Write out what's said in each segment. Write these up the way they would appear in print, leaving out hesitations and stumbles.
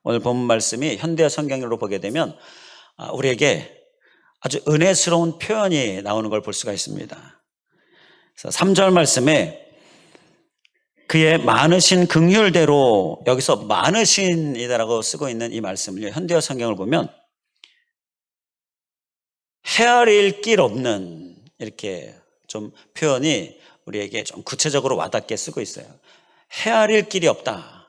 오늘 본문 말씀이 현대 성경으로 보게 되면 우리에게 아주 은혜스러운 표현이 나오는 걸 볼 수가 있습니다. 그래서 3절 말씀에 그의 많으신 긍휼대로, 여기서 많으신이다라고 쓰고 있는 이 말씀을 현대어 성경을 보면 헤아릴 길 없는, 이렇게 좀 표현이 우리에게 좀 구체적으로 와닿게 쓰고 있어요. 헤아릴 길이 없다.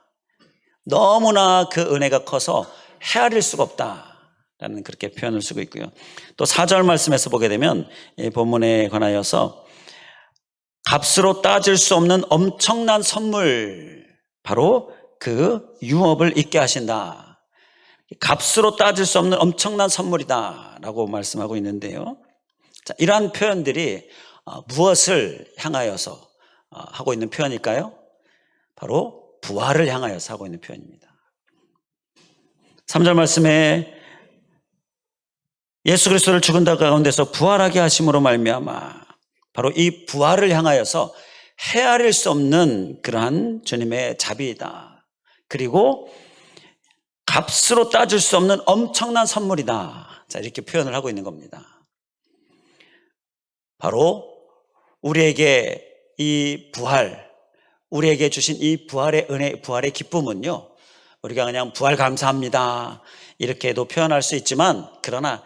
너무나 그 은혜가 커서 헤아릴 수가 없다라는 그렇게 표현을 쓰고 있고요. 또 4절 말씀에서 보게 되면 이 본문에 관하여서 값으로 따질 수 없는 엄청난 선물, 바로 그 유업을 있게 하신다. 값으로 따질 수 없는 엄청난 선물이다 라고 말씀하고 있는데요. 자, 이러한 표현들이 무엇을 향하여서 하고 있는 표현일까요? 바로 부활을 향하여서 하고 있는 표현입니다. 3절 말씀에 예수 그리스도를 죽은 자 가운데서 부활하게 하심으로 말미암아, 바로 이 부활을 향하여서 헤아릴 수 없는 그러한 주님의 자비이다. 그리고 값으로 따질 수 없는 엄청난 선물이다. 자, 이렇게 표현을 하고 있는 겁니다. 바로 우리에게 이 부활, 우리에게 주신 이 부활의 은혜, 부활의 기쁨은요, 우리가 그냥 부활 감사합니다 이렇게도 표현할 수 있지만, 그러나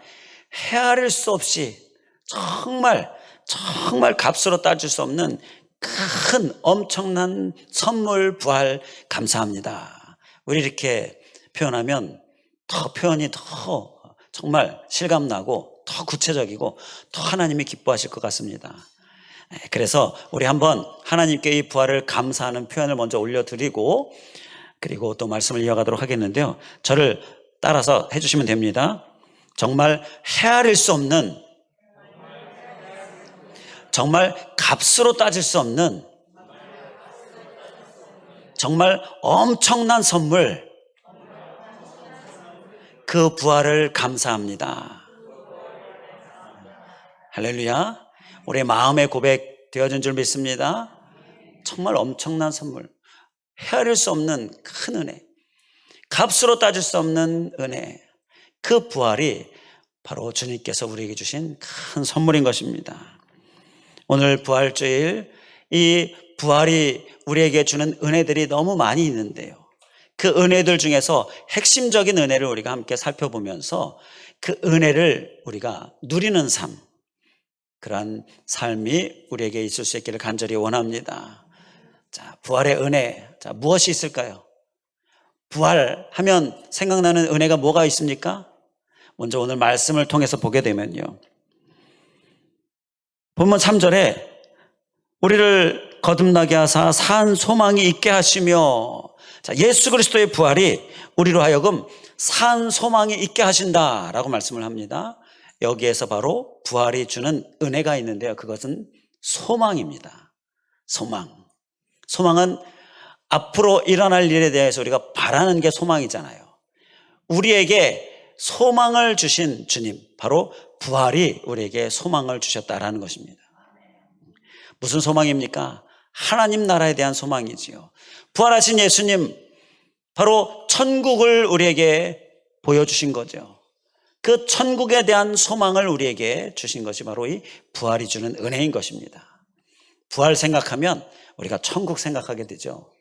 헤아릴 수 없이 정말 값으로 따질 수 없는 큰 엄청난 선물, 부활 감사합니다. 우리 이렇게 표현하면 표현이 더 정말 실감나고 더 구체적이고 더 하나님이 기뻐하실 것 같습니다. 그래서 우리 한번 하나님께 이 부활을 감사하는 표현을 먼저 올려드리고, 그리고 또 말씀을 이어가도록 하겠는데요. 저를 따라서 해주시면 됩니다. 정말 헤아릴 수 없는, 정말 값으로 따질 수 없는, 정말 엄청난 선물, 그 부활을 감사합니다. 할렐루야. 우리의 마음의 고백 되어진 줄 믿습니다. 정말 엄청난 선물, 헤아릴 수 없는 큰 은혜, 값으로 따질 수 없는 은혜, 그 부활이 바로 주님께서 우리에게 주신 큰 선물인 것입니다. 오늘 부활주일, 이 부활이 우리에게 주는 은혜들이 너무 많이 있는데요, 그 은혜들 중에서 핵심적인 은혜를 우리가 함께 살펴보면서 그 은혜를 우리가 누리는 삶, 그러한 삶이 우리에게 있을 수 있기를 간절히 원합니다. 자, 부활의 은혜, 자, 무엇이 있을까요? 부활하면 생각나는 은혜가 뭐가 있습니까? 먼저 오늘 말씀을 통해서 보게 되면요, 본문 3절에 우리를 거듭나게 하사 산 소망이 있게 하시며, 자, 예수 그리스도의 부활이 우리로 하여금 산 소망이 있게 하신다라고 말씀을 합니다. 여기에서 바로 부활이 주는 은혜가 있는데요, 그것은 소망입니다. 소망은 앞으로 일어날 일에 대해서 우리가 바라는 게 소망이잖아요. 우리에게 소망을 주신 주님, 바로 부활이 우리에게 소망을 주셨다라는 것입니다. 무슨 소망입니까? 하나님 나라에 대한 소망이지요. 부활하신 예수님, 바로 천국을 우리에게 보여주신 거죠. 그 천국에 대한 소망을 우리에게 주신 것이 바로 이 부활이 주는 은혜인 것입니다. 부활 생각하면 우리가 천국 생각하게 되죠.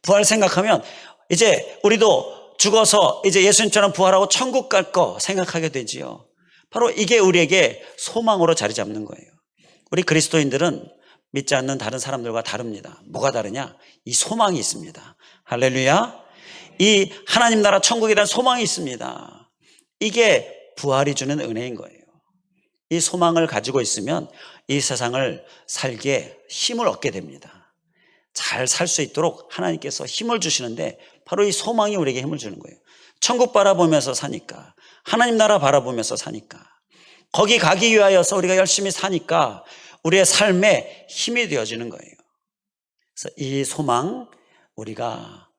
부활 생각하면 이제 우리도 죽어서 이제 예수님처럼 부활하고 천국 갈 거 생각하게 되지요. 바로 이게 우리에게 소망으로 자리 잡는 거예요. 우리 그리스도인들은 믿지 않는 다른 사람들과 다릅니다. 뭐가 다르냐? 이 소망이 있습니다. 할렐루야. 이 하나님 나라 천국에 대한 소망이 있습니다. 이게 부활이 주는 은혜인 거예요. 이 소망을 가지고 있으면 이 세상을 살기에 힘을 얻게 됩니다. 잘 살 수 있도록 하나님께서 힘을 주시는데, 바로 이 소망이 우리에게 힘을 주는 거예요. 천국 바라보면서 사니까, 하나님 나라 바라보면서 사니까, 거기 가기 위하여서 우리가 열심히 사니까 우리의 삶에 힘이 되어지는 거예요. 그래서 이 소망, 우리가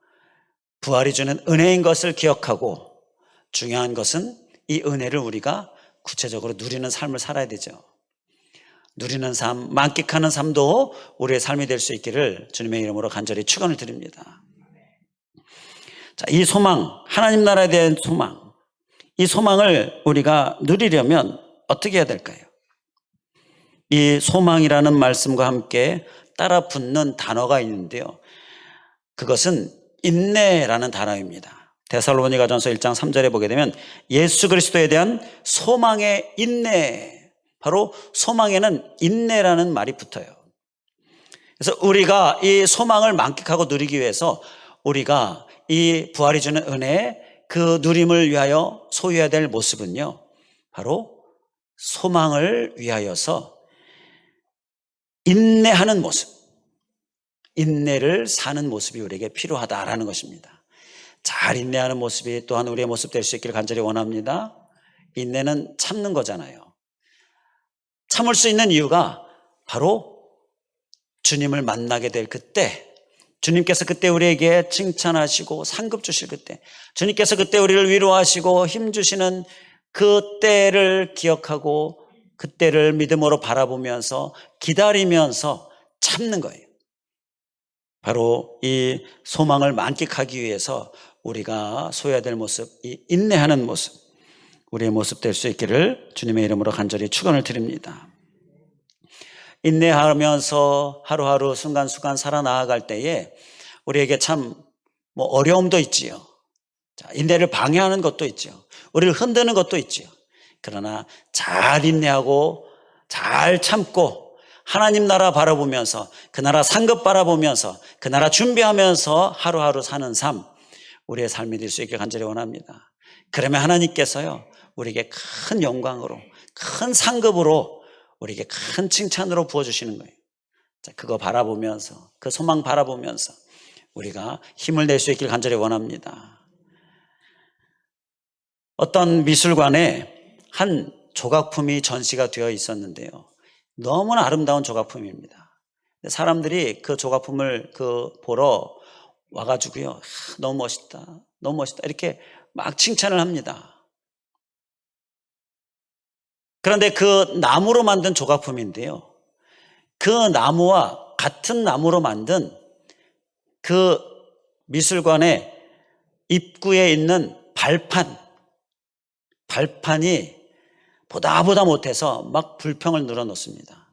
부활이 주는 은혜인 것을 기억하고, 중요한 것은 이 은혜를 우리가 구체적으로 누리는 삶을 살아야 되죠. 누리는 삶, 만끽하는 삶도 우리의 삶이 될 수 있기를 주님의 이름으로 간절히 축원을 드립니다. 자, 이 소망, 하나님 나라에 대한 소망, 이 소망을 우리가 누리려면 어떻게 해야 될까요? 이 소망이라는 말씀과 함께 따라 붙는 단어가 있는데요. 그것은 인내라는 단어입니다. 데살로니가전서 1장 3절에 보게 되면 예수 그리스도에 대한 소망의 인내, 바로 소망에는 인내라는 말이 붙어요. 그래서 우리가 이 소망을 만끽하고 누리기 위해서 우리가 이 부활이 주는 은혜, 그 누림을 위하여 소유해야 될 모습은요, 바로 소망을 위하여서 인내하는 모습, 인내를 사는 모습이 우리에게 필요하다라는 것입니다. 잘 인내하는 모습이 또한 우리의 모습 될 수 있기를 간절히 원합니다. 인내는 참는 거잖아요. 참을 수 있는 이유가 바로 주님을 만나게 될 그때, 주님께서 그때 우리에게 칭찬하시고 상급 주실 그때, 주님께서 그때 우리를 위로하시고 힘주시는 그때를 기억하고 그때를 믿음으로 바라보면서 기다리면서 참는 거예요. 바로 이 소망을 만끽하기 위해서 우리가 소유해야 될 모습, 이 인내하는 모습, 우리의 모습 될 수 있기를 주님의 이름으로 간절히 축원을 드립니다. 인내하면서 하루하루 순간순간 살아나아갈 때에 우리에게 참 어려움도 있지요. 자, 인내를 방해하는 것도 있죠. 우리를 흔드는 것도 있지요. 그러나 잘 인내하고 잘 참고 하나님 나라 바라보면서 그 나라 상급 바라보면서 그 나라 준비하면서 하루하루 사는 삶, 우리의 삶이 될 수 있게 간절히 원합니다. 그러면 하나님께서요, 우리에게 큰 영광으로, 큰 상급으로, 우리에게 큰 칭찬으로 부어주시는 거예요. 자, 그거 바라보면서, 그 소망 바라보면서 우리가 힘을 낼 수 있길 간절히 원합니다. 어떤 미술관에 한 조각품이 전시가 되어 있었는데요. 너무나 아름다운 조각품입니다. 사람들이 그 조각품을 보러 와가지고요, 너무 멋있다, 너무 멋있다, 이렇게 막 칭찬을 합니다. 그런데 그 나무로 만든 조각품인데요, 그 나무와 같은 나무로 만든 그 미술관의 입구에 있는 발판이 보다 못해서 막 불평을 늘어놓습니다.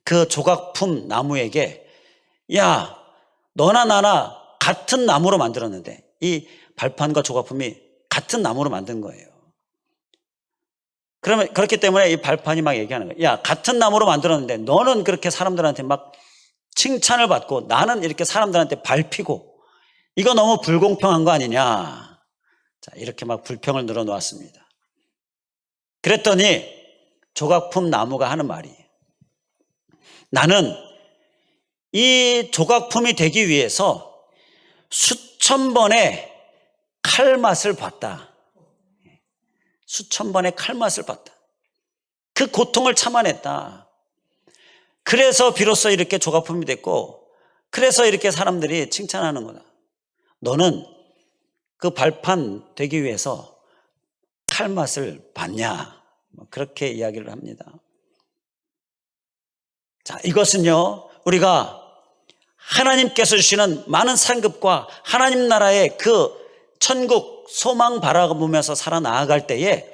그 조각품 나무에게, 야, 너나 나나 같은 나무로 만들었는데, 이 발판과 조각품이 같은 나무로 만든 거예요. 그러면 그렇기 때문에 이 발판이 막 얘기하는 거예요. 야, 같은 나무로 만들었는데 너는 그렇게 사람들한테 막 칭찬을 받고 나는 이렇게 사람들한테 밟히고, 이거 너무 불공평한 거 아니냐. 자, 이렇게 막 불평을 늘어놓았습니다. 그랬더니 조각품 나무가 하는 말이, 나는 이 조각품이 되기 위해서 수천 번의 칼맛을 봤다. 수천 번의 칼맛을 봤다. 그 고통을 참아냈다. 그래서 비로소 이렇게 조각품이 됐고, 그래서 이렇게 사람들이 칭찬하는 거다. 너는 그 발판 되기 위해서 칼맛을 봤냐? 그렇게 이야기를 합니다. 자, 이것은요, 우리가 하나님께서 주시는 많은 상급과 하나님 나라의 그 천국 소망 바라보면서 살아나아갈 때에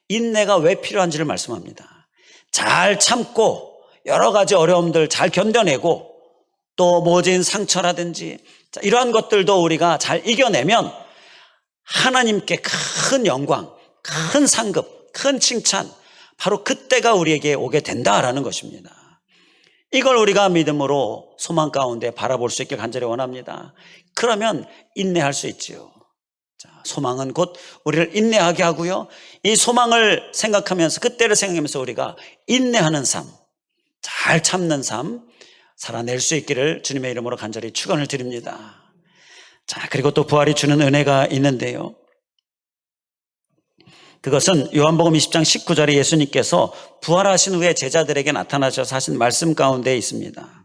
인내가 왜 필요한지를 말씀합니다. 잘 참고 여러 가지 어려움들 잘 견뎌내고 또 모진 상처라든지 이러한 것들도 우리가 잘 이겨내면 하나님께 큰 영광, 큰 상급, 큰 칭찬, 바로 그때가 우리에게 오게 된다라는 것입니다. 이걸 우리가 믿음으로 소망 가운데 바라볼 수 있길 간절히 원합니다. 그러면 인내할 수 있지요. 자, 소망은 곧 우리를 인내하게 하고요, 이 소망을 생각하면서, 그때를 생각하면서 우리가 인내하는 삶, 잘 참는 삶 살아낼 수 있기를 주님의 이름으로 간절히 축원을 드립니다. 자, 그리고 또 부활이 주는 은혜가 있는데요, 그것은 요한복음 20장 19절에 예수님께서 부활하신 후에 제자들에게 나타나셔서 하신 말씀 가운데 있습니다.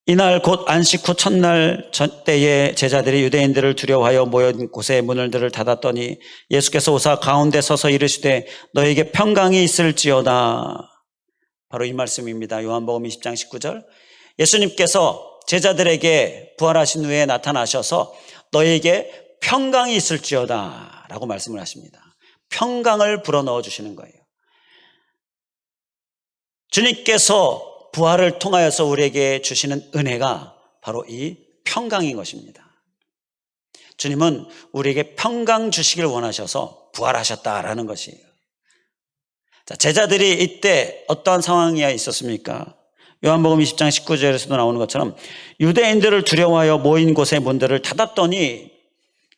이날 곧 안식 후 첫날 때에 제자들이 유대인들을 두려워하여 모인 곳에 문들을 닫았더니 예수께서 오사 가운데 서서 이르시되 너에게 평강이 있을지어다. 바로 이 말씀입니다. 요한복음 20장 19절. 예수님께서 제자들에게 부활하신 후에 나타나셔서 너희에게 평강이 있을지어다 라고 말씀을 하십니다. 평강을 불어넣어 주시는 거예요. 주님께서 부활을 통하여서 우리에게 주시는 은혜가 바로 이 평강인 것입니다. 주님은 우리에게 평강 주시길 원하셔서 부활하셨다라는 것이에요. 자, 제자들이 이때 어떠한 상황이 있었습니까? 요한복음 20장 19절에서도 나오는 것처럼 유대인들을 두려워하여 모인 곳의 문들을 닫았더니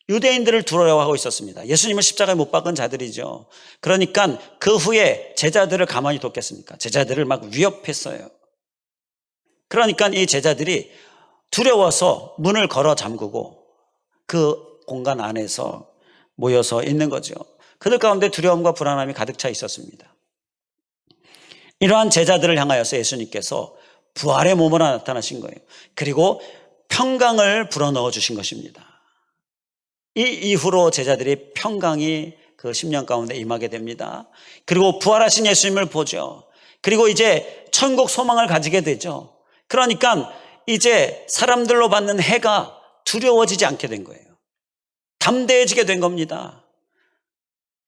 유대인들을 두려워하고 있었습니다. 예수님을 십자가에 못 박은 자들이죠. 그러니까 그 후에 제자들을 가만히 뒀겠습니까? 제자들을 막 위협했어요. 그러니까 이 제자들이 두려워서 문을 걸어 잠그고 그 공간 안에서 모여서 있는 거죠. 그들 가운데 두려움과 불안함이 가득 차 있었습니다. 이러한 제자들을 향하여서 예수님께서 부활의 몸으로 나타나신 거예요. 그리고 평강을 불어넣어 주신 것입니다. 이 이후로 제자들이 평강이 그 10년 가운데 임하게 됩니다. 그리고 부활하신 예수님을 보죠. 그리고 이제 천국 소망을 가지게 되죠. 그러니까 이제 사람들로 받는 해가 두려워지지 않게 된 거예요. 담대해지게 된 겁니다.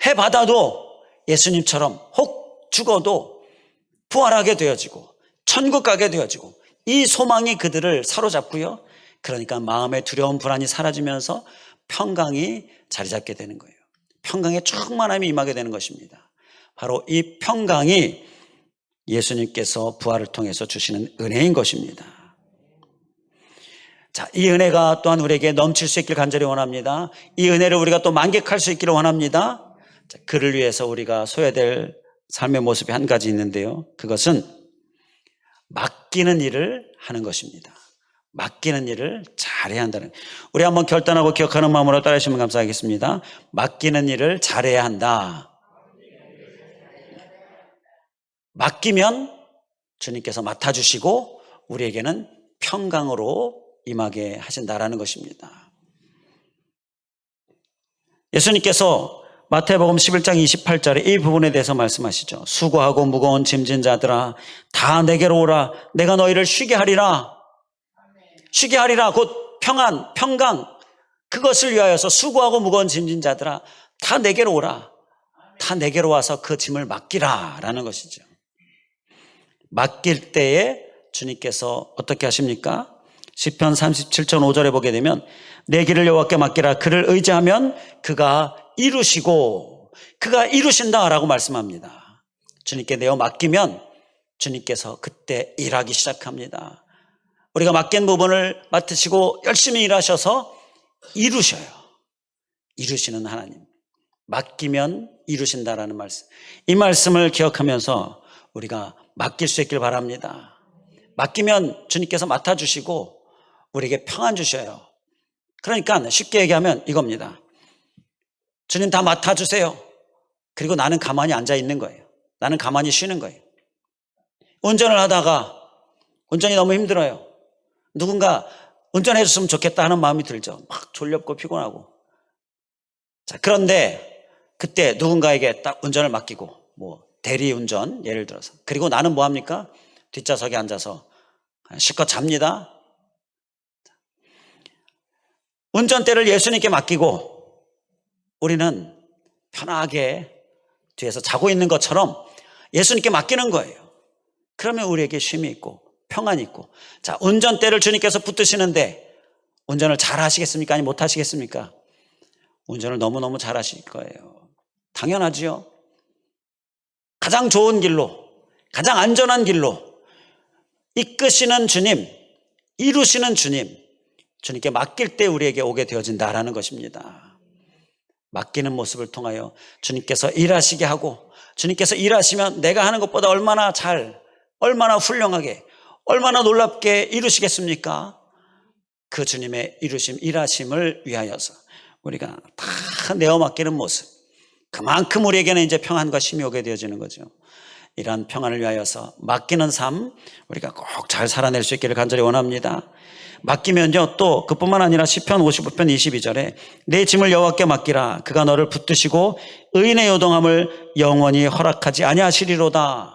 해 받아도 예수님처럼 혹 죽어도 부활하게 되어지고 천국 가게 되어지고 이 소망이 그들을 사로잡고요. 그러니까 마음의 두려움 불안이 사라지면서 평강이 자리 잡게 되는 거예요. 평강의 충만함이 임하게 되는 것입니다. 바로 이 평강이 예수님께서 부활을 통해서 주시는 은혜인 것입니다. 자, 이 은혜가 또한 우리에게 넘칠 수 있기를 간절히 원합니다. 이 은혜를 우리가 또 만끽할 수 있기를 원합니다. 자, 그를 위해서 우리가 소화될 삶의 모습이 한 가지 있는데요. 그것은 맡기는 일을 하는 것입니다. 맡기는 일을 잘해야 한다는. 우리 한번 결단하고 기억하는 마음으로 따라하시면 감사하겠습니다. 맡기는 일을 잘해야 한다. 맡기면 주님께서 맡아주시고 우리에게는 평강으로 임하게 하신다라는 것입니다. 예수님께서 마태복음 11장 28절에 이 부분에 대해서 말씀하시죠. 수고하고 무거운 짐진 자들아 다 내게로 오라. 내가 너희를 쉬게 하리라. 쉬게 하리라. 곧 평안, 평강. 그것을 위하여서 수고하고 무거운 짐진 자들아 다 내게로 오라. 다 내게로 와서 그 짐을 맡기라 라는 것이죠. 맡길 때에 주님께서 어떻게 하십니까? 시편 37편 5절에 보게 되면 내 길을 여호와께 맡기라. 그를 의지하면 그가 이루시고 그가 이루신다라고 말씀합니다. 주님께 내어 맡기면 주님께서 그때 일하기 시작합니다. 우리가 맡긴 부분을 맡으시고 열심히 일하셔서 이루셔요. 이루시는 하나님. 맡기면 이루신다라는 말씀. 이 말씀을 기억하면서 우리가 맡길 수 있길 바랍니다. 맡기면 주님께서 맡아주시고 우리에게 평안 주셔요. 그러니까 쉽게 얘기하면 이겁니다. 주님 다 맡아주세요. 그리고 나는 가만히 앉아 있는 거예요. 나는 가만히 쉬는 거예요. 운전을 하다가 운전이 너무 힘들어요. 누군가 운전해 줬으면 좋겠다 하는 마음이 들죠. 막 졸렵고 피곤하고. 자, 그런데 그때 누군가에게 딱 운전을 맡기고 대리운전 예를 들어서 그리고 나는 뭐 합니까? 뒷좌석에 앉아서 실컷 잡니다. 운전대를 예수님께 맡기고 우리는 편하게 뒤에서 자고 있는 것처럼 예수님께 맡기는 거예요. 그러면 우리에게 쉼이 있고 평안이 있고. 자, 운전대를 주님께서 붙드시는데 운전을 잘 하시겠습니까? 아니 못 하시겠습니까? 운전을 너무너무 잘 하실 거예요. 당연하지요. 가장 좋은 길로, 가장 안전한 길로 이끄시는 주님, 이루시는 주님, 주님께 맡길 때 우리에게 오게 되어진다라는 것입니다. 맡기는 모습을 통하여 주님께서 일하시게 하고 주님께서 일하시면 내가 하는 것보다 얼마나 잘, 얼마나 훌륭하게, 얼마나 놀랍게 이루시겠습니까? 그 주님의 이루심, 일하심을 위하여서 우리가 다 내어 맡기는 모습, 그만큼 우리에게는 이제 평안과 쉼이 오게 되어지는 거죠. 이러한 평안을 위하여서 맡기는 삶 우리가 꼭 잘 살아낼 수 있기를 간절히 원합니다. 맡기면요 또 그뿐만 아니라 시편 55편 22절에 내 짐을 여호와께 맡기라. 그가 너를 붙드시고 의인의 요동함을 영원히 허락하지 아니하시리로다.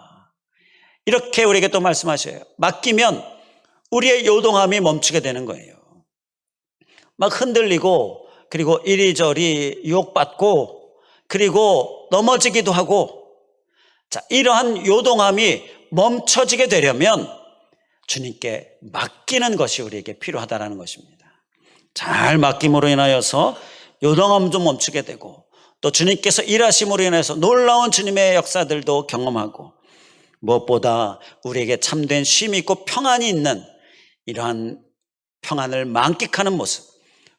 이렇게 우리에게 또 말씀하셔요. 맡기면 우리의 요동함이 멈추게 되는 거예요. 막 흔들리고, 그리고 이리저리 유혹받고, 그리고 넘어지기도 하고, 자, 이러한 요동함이 멈춰지게 되려면 주님께 맡기는 것이 우리에게 필요하다는 것입니다. 잘 맡김으로 인하여서 요동함도 멈추게 되고, 또 주님께서 일하심으로 인해서 놀라운 주님의 역사들도 경험하고, 무엇보다 우리에게 참된 쉼이 있고 평안이 있는 이러한 평안을 만끽하는 모습,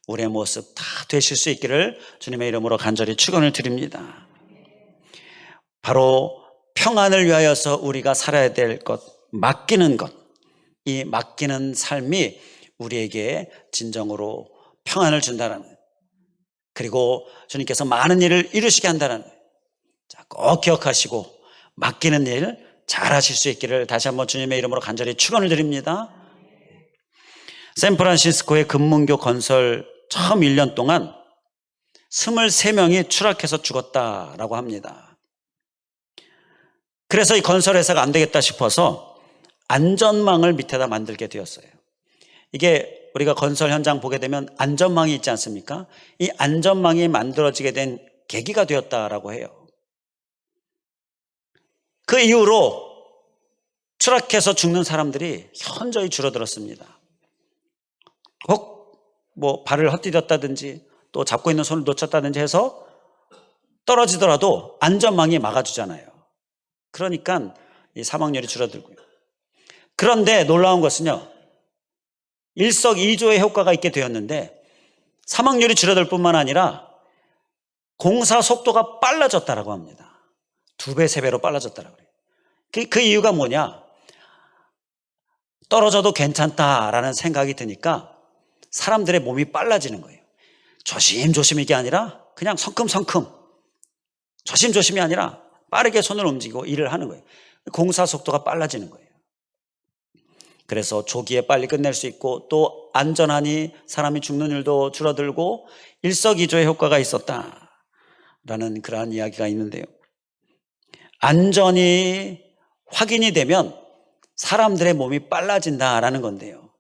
우리의 모습 다 되실 수 있기를 주님의 이름으로 간절히 축원을 드립니다. 바로 평안을 위하여서 우리가 살아야 될 것, 맡기는 것, 이 맡기는 삶이 우리에게 진정으로 평안을 준다는, 그리고 주님께서 많은 일을 이루시게 한다는, 자, 꼭 기억하시고 맡기는 일 잘 하실 수 있기를 다시 한번 주님의 이름으로 간절히 축원을 드립니다. 샌프란시스코의 금문교 건설 처음 1년 동안 23명이 추락해서 죽었다라고 합니다. 그래서 이 건설회사가 안 되겠다 싶어서 안전망을 밑에다 만들게 되었어요. 이게 우리가 건설 현장 보게 되면 안전망이 있지 않습니까? 이 안전망이 만들어지게 된 계기가 되었다라고 해요. 그 이후로 추락해서 죽는 사람들이 현저히 줄어들었습니다. 혹 뭐 발을 헛디뎠다든지 또 잡고 있는 손을 놓쳤다든지 해서 떨어지더라도 안전망이 막아주잖아요. 그러니까 이 사망률이 줄어들고요. 그런데 놀라운 것은요, 일석이조의 효과가 있게 되었는데 사망률이 줄어들 뿐만 아니라 공사 속도가 빨라졌다라고 합니다. 2배, 3배로 빨라졌다라고 해요. 그 이유가 뭐냐? 떨어져도 괜찮다라는 생각이 드니까 사람들의 몸이 빨라지는 거예요. 조심조심 이게 아니라 그냥 성큼성큼, 조심조심이 아니라 빠르게 손을 움직이고 일을 하는 거예요. 공사 속도가 빨라지는 거예요. 그래서 조기에 빨리 끝낼 수 있고, 또 안전하니 사람이 죽는 일도 줄어들고 일석이조의 효과가 있었다라는 그러한 이야기가 있는데요, 안전이 확인이 되면 사람들의 몸이 빨라진다라는 건데요,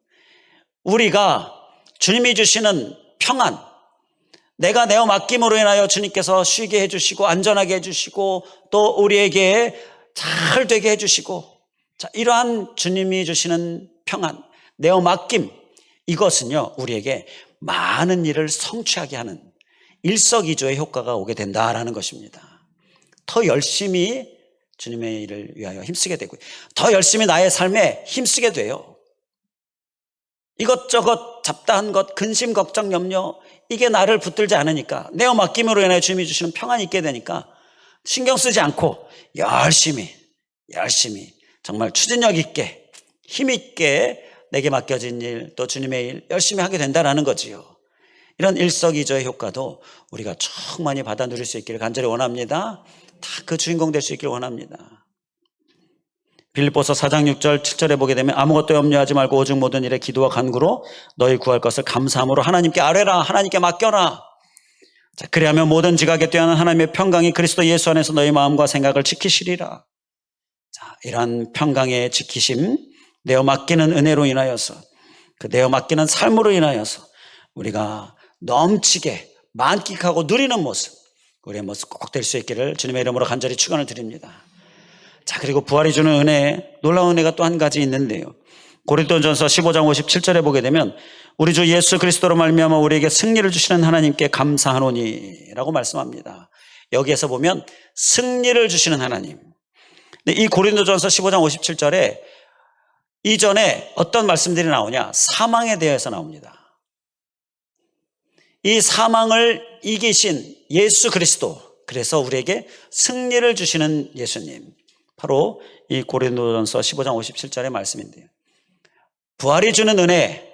우리가 주님이 주시는 평안, 내가 내어 맡김으로 인하여 주님께서 쉬게 해주시고 안전하게 해주시고 또 우리에게 잘 되게 해주시고, 자, 이러한 주님이 주시는 평안, 내어 맡김, 이것은요 우리에게 많은 일을 성취하게 하는 일석이조의 효과가 오게 된다라는 것입니다. 더 열심히 주님의 일을 위하여 힘쓰게 되고요, 더 열심히 나의 삶에 힘쓰게 돼요. 이것저것 잡다한 것, 근심, 걱정, 염려, 이게 나를 붙들지 않으니까, 내어 맡김으로 인해 주님이 주시는 평안이 있게 되니까 신경 쓰지 않고 열심히 정말 추진력 있게 힘 있게 내게 맡겨진 일, 또 주님의 일 열심히 하게 된다는 거지요. 이런 일석이조의 효과도 우리가 충만히 받아 누릴 수 있기를 간절히 원합니다. 다 그 주인공 될 수 있기를 원합니다. 빌립보서 4장 6절 7절에 보게 되면 아무것도 염려하지 말고 오직 모든 일에 기도와 간구로 너희 구할 것을 감사함으로 하나님께 아뢰라, 하나님께 맡겨라. 자, 그리하면 모든 지각에 뛰어난 하나님의 평강이 그리스도 예수 안에서 너희 마음과 생각을 지키시리라. 자, 이러한 평강의 지키심, 내어 맡기는 은혜로 인하여서, 그 내어 맡기는 삶으로 인하여서 우리가 넘치게 만끽하고 누리는 모습, 우리의 모습 꼭 될 수 있기를 주님의 이름으로 간절히 축원을 드립니다. 자, 그리고 부활이 주는 은혜, 놀라운 은혜가 또 한 가지 있는데요, 고린도전서 15장 57절에 보게 되면 우리 주 예수 그리스도로 말미암아 우리에게 승리를 주시는 하나님께 감사하노니 라고 말씀합니다. 여기에서 보면 승리를 주시는 하나님. 근데 이 고린도전서 15장 57절에 이전에 어떤 말씀들이 나오냐, 사망에 대해서 나옵니다. 이 사망을 이기신 예수 그리스도, 그래서 우리에게 승리를 주시는 예수님, 바로 이 고린도전서 15장 57절의 말씀인데요, 부활이 주는 은혜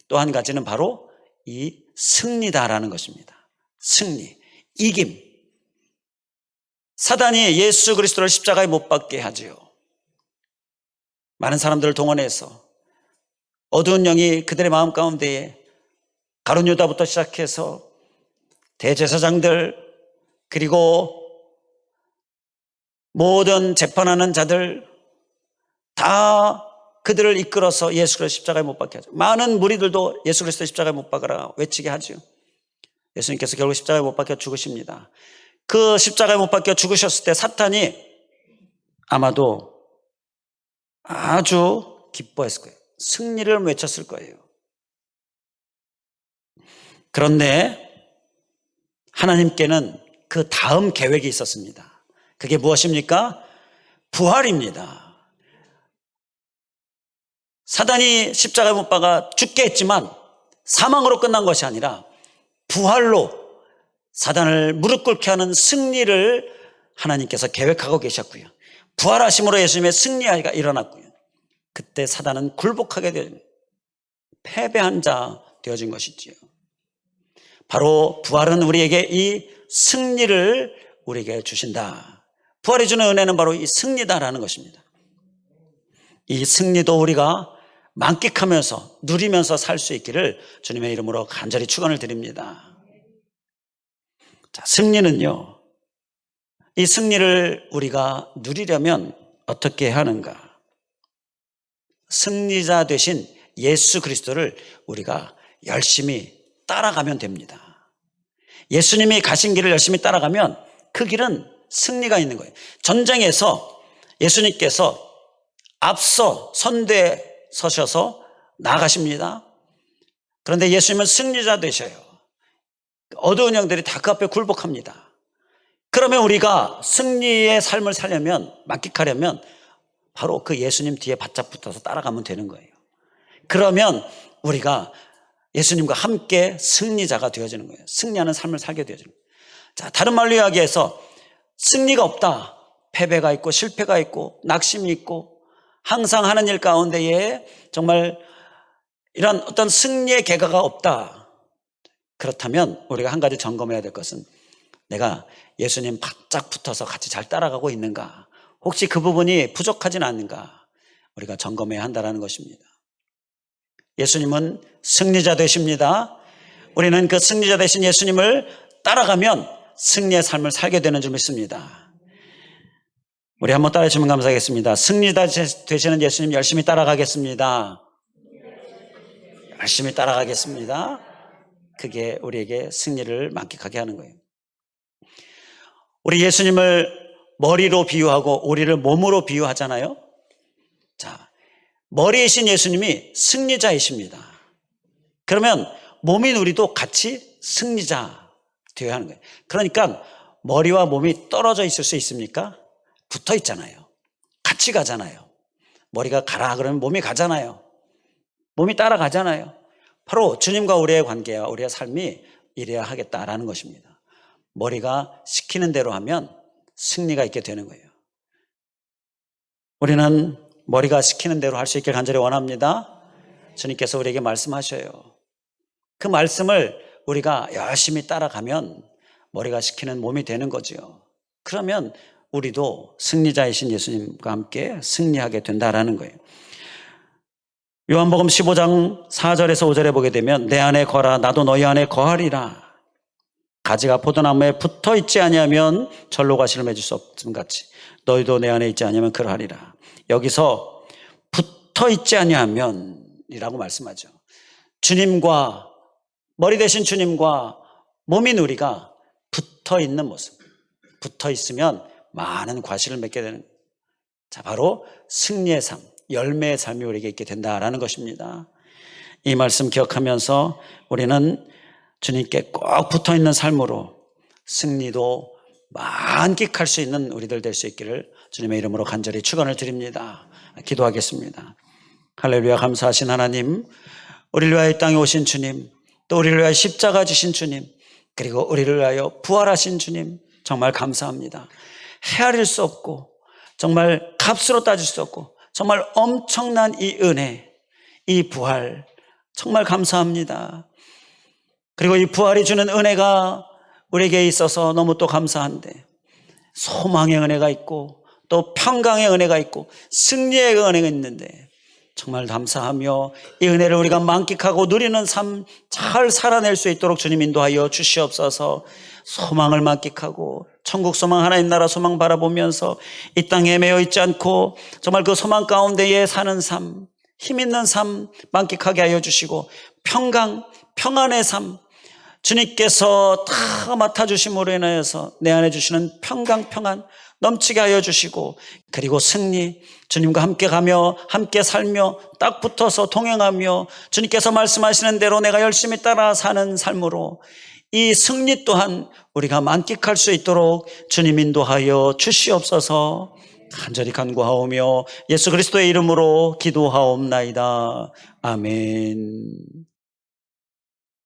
또 한 가지는 바로 이 승리다라는 것입니다. 승리, 이김. 사단이 예수 그리스도를 십자가에 못 박게 하지요. 많은 사람들을 동원해서 어두운 영이 그들의 마음 가운데에 가룟 유다부터 시작해서 대제사장들, 그리고 모든 재판하는 자들 다 그들을 이끌어서 예수 그리스도 십자가에 못 박게 하죠. 많은 무리들도 예수 그리스도 십자가에 못 박으라 외치게 하죠. 예수님께서 결국 십자가에 못 박혀 죽으십니다. 그 십자가에 못 박혀 죽으셨을 때 사탄이 아마도 아주 기뻐했을 거예요. 승리를 외쳤을 거예요. 그런데 하나님께는 그 다음 계획이 있었습니다. 그게 무엇입니까? 부활입니다. 사단이 십자가에 못 박아 죽게 했지만 사망으로 끝난 것이 아니라 부활로 사단을 무릎 꿇게 하는 승리를 하나님께서 계획하고 계셨고요. 부활하심으로 예수님의 승리가 일어났고요. 그때 사단은 굴복하게 되는 패배한 자 되어진 것이지요. 바로 부활은 우리에게 이 승리를 우리에게 주신다. 부활이 주는 은혜는 바로 이 승리다라는 것입니다. 이 승리도 우리가 만끽하면서 누리면서 살 수 있기를 주님의 이름으로 간절히 축원을 드립니다. 자, 승리는요, 이 승리를 우리가 누리려면 어떻게 하는가? 승리자 되신 예수 그리스도를 우리가 열심히 따라가면 됩니다. 예수님이 가신 길을 열심히 따라가면 그 길은 승리가 있는 거예요. 전쟁에서 예수님께서 앞서 선대에 서셔서 나가십니다. 그런데 예수님은 승리자 되셔요. 어두운 영들이 다 그 앞에 굴복합니다. 그러면 우리가 승리의 삶을 살려면, 만끽하려면 바로 그 예수님 뒤에 바짝 붙어서 따라가면 되는 거예요. 그러면 우리가 예수님과 함께 승리자가 되어지는 거예요. 승리하는 삶을 살게 되어지는 거예요. 자, 다른 말로 이야기해서 승리가 없다. 패배가 있고 실패가 있고 낙심이 있고 항상 하는 일 가운데에 정말 이런 어떤 승리의 계가가 없다. 그렇다면 우리가 한 가지 점검해야 될 것은 내가 예수님 바짝 붙어서 같이 잘 따라가고 있는가? 혹시 그 부분이 부족하진 않는가? 우리가 점검해야 한다는 것입니다. 예수님은 승리자 되십니다. 우리는 그 승리자 되신 예수님을 따라가면 승리의 삶을 살게 되는 줄 믿습니다. 우리 한번 따라해 주시면 감사하겠습니다. 승리자 되시는 예수님 열심히 따라가겠습니다. 열심히 따라가겠습니다. 그게 우리에게 승리를 만끽하게 하는 거예요. 우리 예수님을 머리로 비유하고 우리를 몸으로 비유하잖아요. 자, 머리이신 예수님이 승리자이십니다. 그러면 몸인 우리도 같이 승리자 되어야 하는 거예요. 그러니까 머리와 몸이 떨어져 있을 수 있습니까? 붙어 있잖아요. 같이 가잖아요. 머리가 가라 그러면 몸이 가잖아요. 몸이 따라가잖아요. 바로 주님과 우리의 관계와 우리의 삶이 이래야 하겠다라는 것입니다. 머리가 시키는 대로 하면 승리가 있게 되는 거예요. 우리는 머리가 시키는 대로 할 수 있길 간절히 원합니다. 주님께서 우리에게 말씀하셔요. 그 말씀을 우리가 열심히 따라가면 머리가 시키는 몸이 되는 거죠. 그러면 우리도 승리자이신 예수님과 함께 승리하게 된다라는 거예요. 요한복음 15장 4절에서 5절에 보게 되면 내 안에 거라 나도 너희 안에 거하리라. 가지가 포도나무에 붙어 있지 아니하면 절로가 실을 맺을 수 없음 같이 너희도 내 안에 있지 아니하면 그러하리라. 여기서 붙어 있지 아니하면 이라고 말씀하죠. 주님과 머리 대신 주님과 몸인 우리가 붙어 있는 모습, 붙어 있으면 많은 과실을 맺게 되는, 자, 바로 승리의 삶, 열매의 삶이 우리에게 있게 된다라는 것입니다. 이 말씀 기억하면서 우리는 주님께 꼭 붙어 있는 삶으로 승리도 만끽할 수 있는 우리들 될 수 있기를 주님의 이름으로 간절히 축원을 드립니다. 기도하겠습니다. 할렐루야. 감사하신 하나님, 우리를 위하여 이 땅에 오신 주님, 또 우리를 위하여 십자가 지신 주님, 그리고 우리를 위하여 부활하신 주님, 정말 감사합니다. 헤아릴 수 없고 정말 값으로 따질 수 없고 정말 엄청난 이 은혜, 이 부활 정말 감사합니다. 그리고 이 부활이 주는 은혜가 우리에게 있어서 너무 또 감사한데 소망의 은혜가 있고 또 평강의 은혜가 있고 승리의 은혜가 있는데 정말 감사하며 이 은혜를 우리가 만끽하고 누리는 삶 잘 살아낼 수 있도록 주님 인도하여 주시옵소서. 소망을 만끽하고 천국 소망, 하나님 나라 소망 바라보면서 이 땅에 매여 있지 않고 정말 그 소망 가운데에 사는 삶, 힘 있는 삶 만끽하게 하여 주시고 평강, 평안의 삶 주님께서 다 맡아주심으로 인하여서 내 안에 주시는 평강, 평안 넘치게 하여 주시고 그리고 승리 주님과 함께 가며 함께 살며 딱 붙어서 동행하며 주님께서 말씀하시는 대로 내가 열심히 따라 사는 삶으로 이 승리 또한 우리가 만끽할 수 있도록 주님 인도하여 주시옵소서. 간절히 간구하오며 예수 그리스도의 이름으로 기도하옵나이다. 아멘.